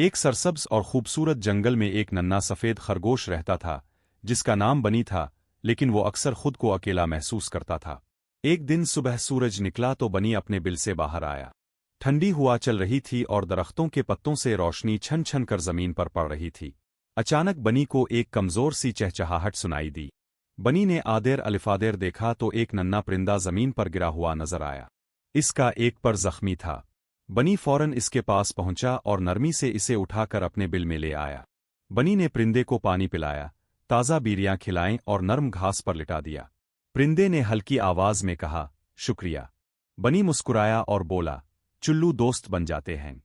एक सरसब्ज और खूबसूरत जंगल में एक नन्हा सफ़ेद खरगोश रहता था, जिसका नाम बनी था, लेकिन वो अक्सर खुद को अकेला महसूस करता था। एक दिन सुबह सूरज निकला तो बनी अपने बिल से बाहर आया। ठंडी हवा चल रही थी और दरख्तों के पत्तों से रोशनी छन छन कर जमीन पर पड़ रही थी। अचानक बनी को एक कमजोर सी चहचहाहट सुनाई दी। बनी ने आदेर अलिफादेर देखा तो एक नन्हा परिंदा जमीन पर गिरा हुआ नजर आया। इसका एक पर जख्मी था। बनी फौरन इसके पास पहुंचा और नरमी से इसे उठाकर अपने बिल में ले आया। बनी ने परिंदे को पानी पिलाया, ताज़ा बीरियां खिलाएं और नर्म घास पर लिटा दिया। परिंदे ने हल्की आवाज में कहा, शुक्रिया। बनी मुस्कुराया और बोला, चुल्लू दोस्त बन जाते हैं।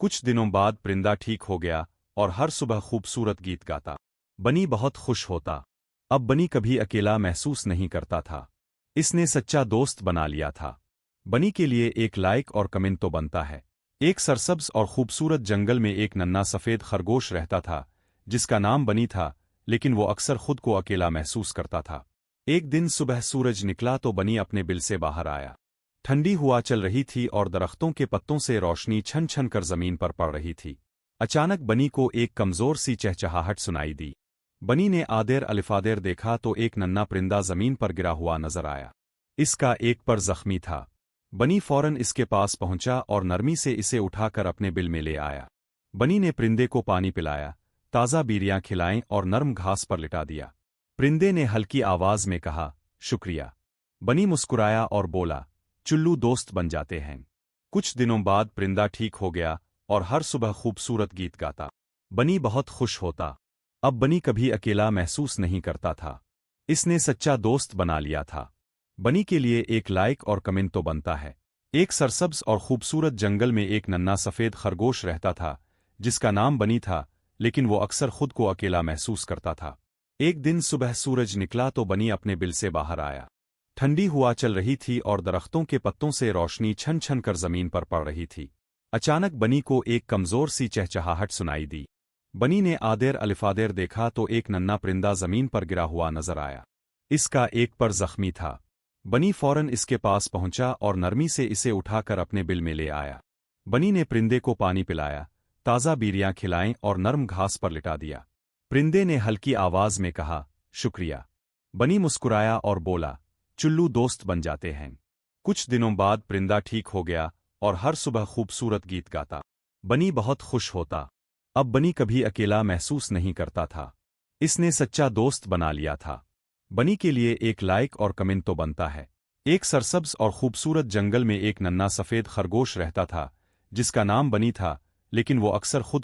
कुछ दिनों बाद परिंदा ठीक हो गया और हर सुबह खूबसूरत गीत गाता। बनी बहुत खुश होता। अब बनी कभी अकेला महसूस नहीं करता था। इसने सच्चा दोस्त बना लिया था। बनी के लिए एक लाइक और कमेंट तो बनता है। एक सरसब्ज और खूबसूरत जंगल में एक नन्हा सफ़ेद खरगोश रहता था, जिसका नाम बनी था, लेकिन वो अक्सर खुद को अकेला महसूस करता था। एक दिन सुबह सूरज निकला तो बनी अपने बिल से बाहर आया। ठंडी हवा चल रही थी और दरख्तों के पत्तों से रोशनी छन छन कर जमीन पर पड़ रही थी। अचानक बनी को एक कमजोर सी चहचहाहट सुनाई दी। बनी ने आदेर अलिफादेर देखा तो एक नन्हा परिंदा जमीन पर गिरा हुआ नजर आया। इसका एक पर जख्मी था। बनी फौरन इसके पास पहुंचा और नरमी से इसे उठाकर अपने बिल में ले आया। बनी ने परिंदे को पानी पिलाया, ताज़ा बीरियां खिलाएं और नर्म घास पर लिटा दिया। परिंदे ने हल्की आवाज में कहा, शुक्रिया। बनी मुस्कुराया और बोला, चुल्लू दोस्त बन जाते हैं। कुछ दिनों बाद परिंदा ठीक हो गया और हर सुबह खूबसूरत गीत गाता। बनी बहुत खुश होता। अब बनी कभी अकेला महसूस नहीं करता था। इसने सच्चा दोस्त बना लिया था। बनी के लिए एक लाइक और कमेंट तो बनता है। एक सरसब्ज और खूबसूरत जंगल में एक नन्हा सफ़ेद खरगोश रहता था, जिसका नाम बनी था, लेकिन वो अक्सर खुद को अकेला महसूस करता था। एक दिन सुबह सूरज निकला तो बनी अपने बिल से बाहर आया। ठंडी हवा चल रही थी और दरख्तों के पत्तों से रोशनी छन छन कर जमीन पर पड़ रही थी। अचानक बनी को एक कमजोर सी चहचहाहट सुनाई दी। बनी ने आदेर अलिफादेर देखा तो एक नन्हा परिंदा जमीन पर गिरा हुआ नजर आया। इसका एक पर जख्मी था। बनी फौरन इसके पास पहुंचा और नरमी से इसे उठाकर अपने बिल में ले आया। बनी ने परिंदे को पानी पिलाया, ताज़ा बीरियां खिलाएं और नर्म घास पर लिटा दिया। परिंदे ने हल्की आवाज में कहा, शुक्रिया। बनी मुस्कुराया और बोला, चुल्लू दोस्त बन जाते हैं। कुछ दिनों बाद परिंदा ठीक हो गया और हर सुबह खूबसूरत गीत गाता। बनी बहुत खुश होता। अब बनी कभी अकेला महसूस नहीं करता था। इसने सच्चा दोस्त बना लिया था। बनी के लिए एक लाइक और कमेंट तो बनता है। एक सरसब्ज और खूबसूरत जंगल में एक नन्हा सफ़ेद खरगोश रहता था, जिसका नाम बनी था, लेकिन वो अक्सर खुद